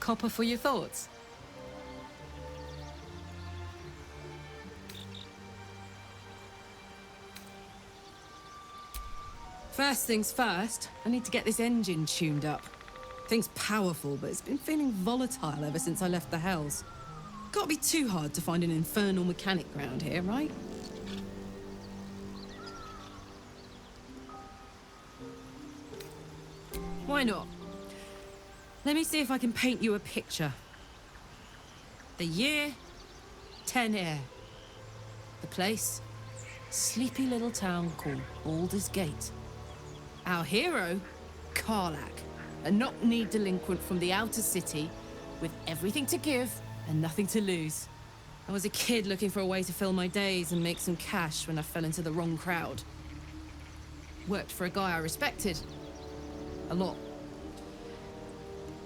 copper for your thoughts. First things first, I need to get this engine tuned up. Thing's powerful, but it's been feeling volatile ever since I left the Hells. Can't be too hard to find an infernal mechanic round here, right? Why not? Let me see if I can paint you a picture. The year, 10 air. The place, sleepy little town called Baldur's Gate. Our hero, Karlach, a knock-kneed delinquent from the outer city with everything to give and nothing to lose. I was a kid looking for a way to fill my days and make some cash when I fell into the wrong crowd. Worked for a guy I respected. A lot.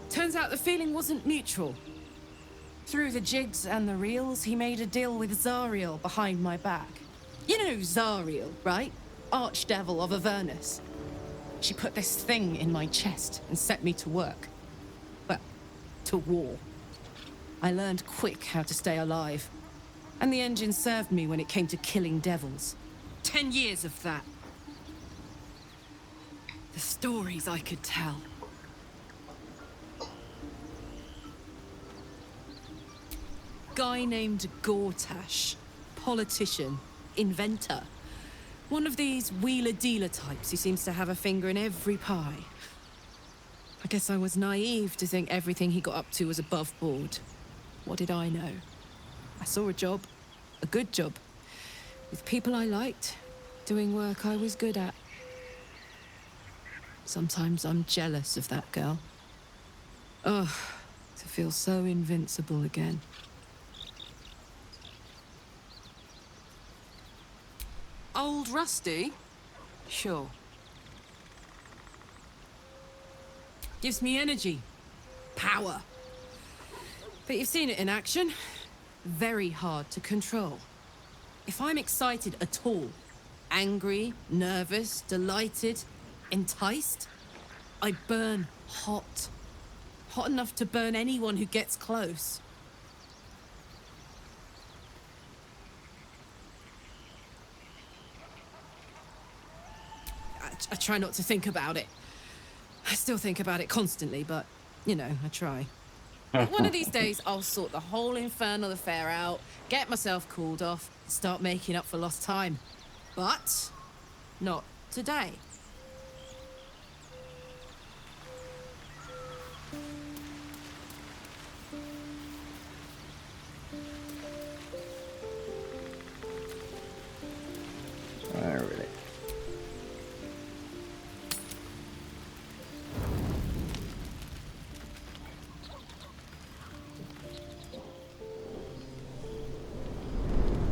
Turns out the feeling wasn't mutual. Through the jigs and the reels, he made a deal with Zariel behind my back. You know Zariel, right? Archdevil of Avernus. She put this thing in my chest and set me to work. Well, to war. I learned quick how to stay alive. And the engine served me when it came to killing devils. 10 years of that. The stories I could tell. Guy named Gortash. Politician. Inventor. One of these wheeler-dealer types who seems to have a finger in every pie. I guess I was naive to think everything he got up to was above board. What did I know? I saw a job. A good job. With people I liked. Doing work I was good at. Sometimes I'm jealous of that girl. Ugh, to feel so invincible again. Old Rusty? Sure. Gives me energy. Power. But you've seen it in action. Very hard to control. If I'm excited at all, angry, nervous, delighted, enticed, I burn hot. Hot enough to burn anyone who gets close. I try not to think about it. I still think about it constantly, but, you know, I try. One of these days, I'll sort the whole infernal affair out, get myself cooled off, start making up for lost time. But not today. Alright.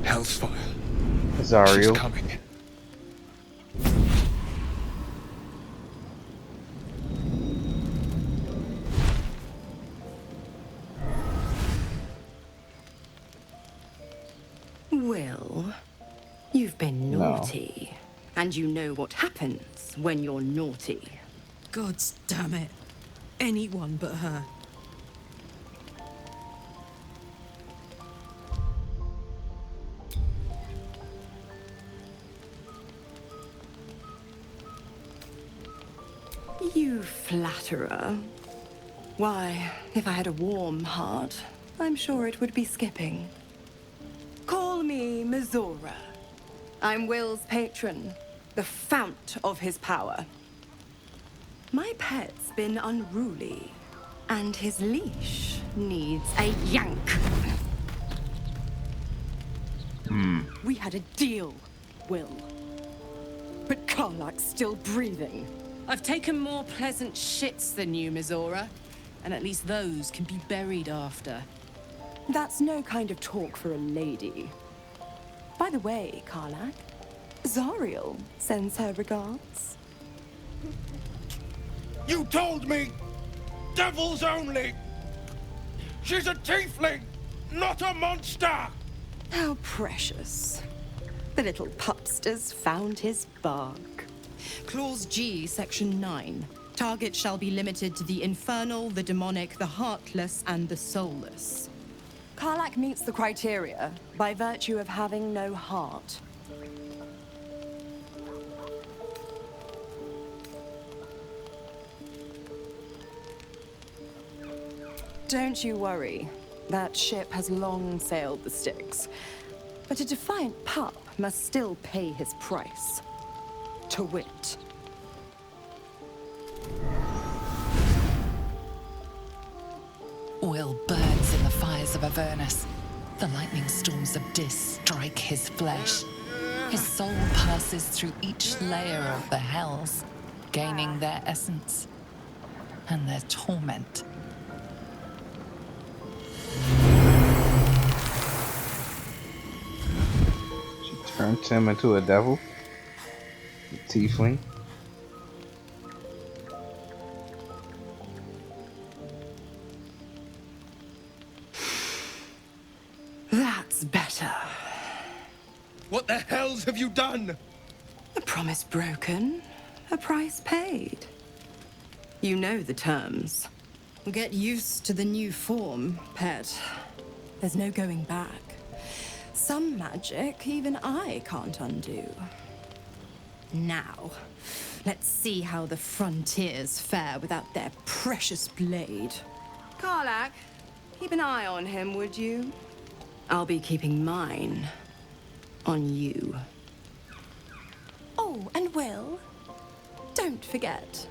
Hell's fire. Zariel. She's coming. Well, you've been naughty. And you know what happens when you're naughty. Gods damn it. Anyone but her. You flatterer. Why, if I had a warm heart, I'm sure it would be skipping. Call me Mizora. I'm Will's patron, the fount of his power. My pet's been unruly, and his leash needs a yank. We had a deal, Will. But Karlach's still breathing. I've taken more pleasant shits than you, Mizora. And at least those can be buried after. That's no kind of talk for a lady. By the way, Karlach, Zariel sends her regards. You told me! Devils only! She's a tiefling, not a monster! How precious. The little pupster's found his bark. Clause G, Section 9. Target shall be limited to the infernal, the demonic, the heartless, and the soulless. Karlach meets the criteria by virtue of having no heart. Don't you worry. That ship has long sailed the Styx. But a defiant pup must still pay his price. To wit. Will burns in the fires of Avernus. The lightning storms of Dis strike his flesh. His soul passes through each layer of the hells, gaining their essence and their torment. She turned him into a devil, a tiefling. That's better. What the hells have you done? A promise broken, a price paid. You know the terms. Get used to the new form, pet. There's no going back. Some magic even I can't undo. Now, let's see how the frontiers fare without their precious blade. Karlach, keep an eye on him, would you? I'll be keeping mine on you. Oh, and Will, don't forget,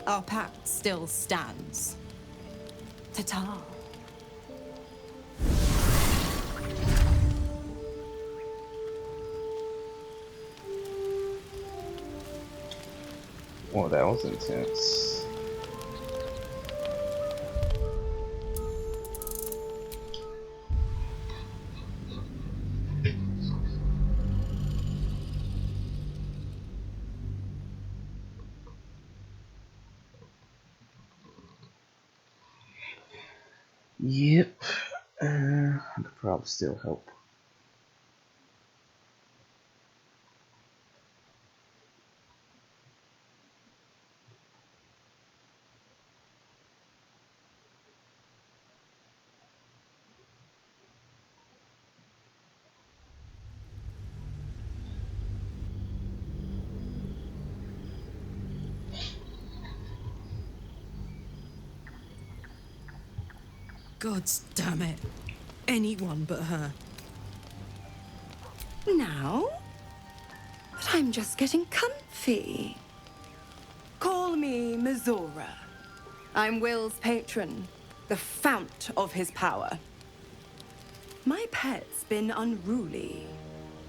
our pact still stands. Ta-ta. Well, that was intense. Yep. I could probably still help. Gods damn it. Anyone but her. Now? But I'm just getting comfy. Call me Mizora. I'm Will's patron, the fount of his power. My pet's been unruly,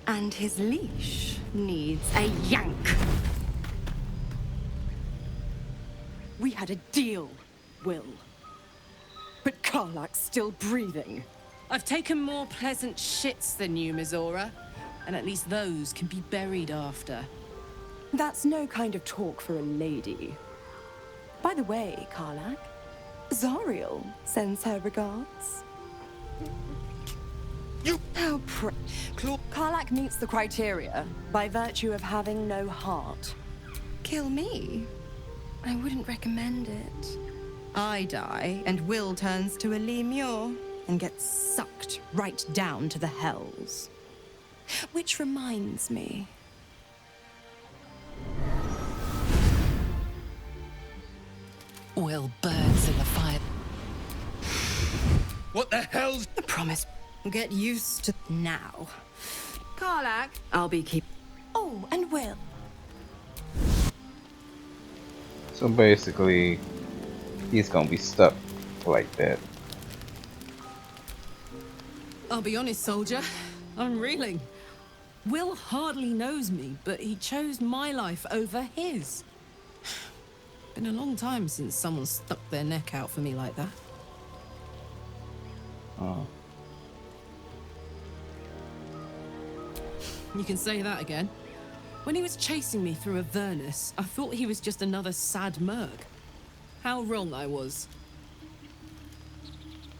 and his leash needs a yank. We had a deal, Will. But Karlach's still breathing. I've taken more pleasant shits than you, Mizora. And at least those can be buried after. That's no kind of talk for a lady. By the way, Karlach, Zariel sends her regards. You... How Karlach meets the criteria by virtue of having no heart. Kill me? I wouldn't recommend it. I die, and Will turns to a lemure and gets sucked right down to the hells. Which reminds me. Will burns in the fire. What the hell's... I promise. Get used to now. Karlach, I'll be keep. Oh, and Will. So basically, he's gonna be stuck like that. I'll be honest, soldier. I'm reeling. Will hardly knows me, but he chose my life over his. Been a long time since someone stuck their neck out for me like that. Oh. You can say that again. When he was chasing me through Avernus, I thought he was just another sad merc. How wrong I was.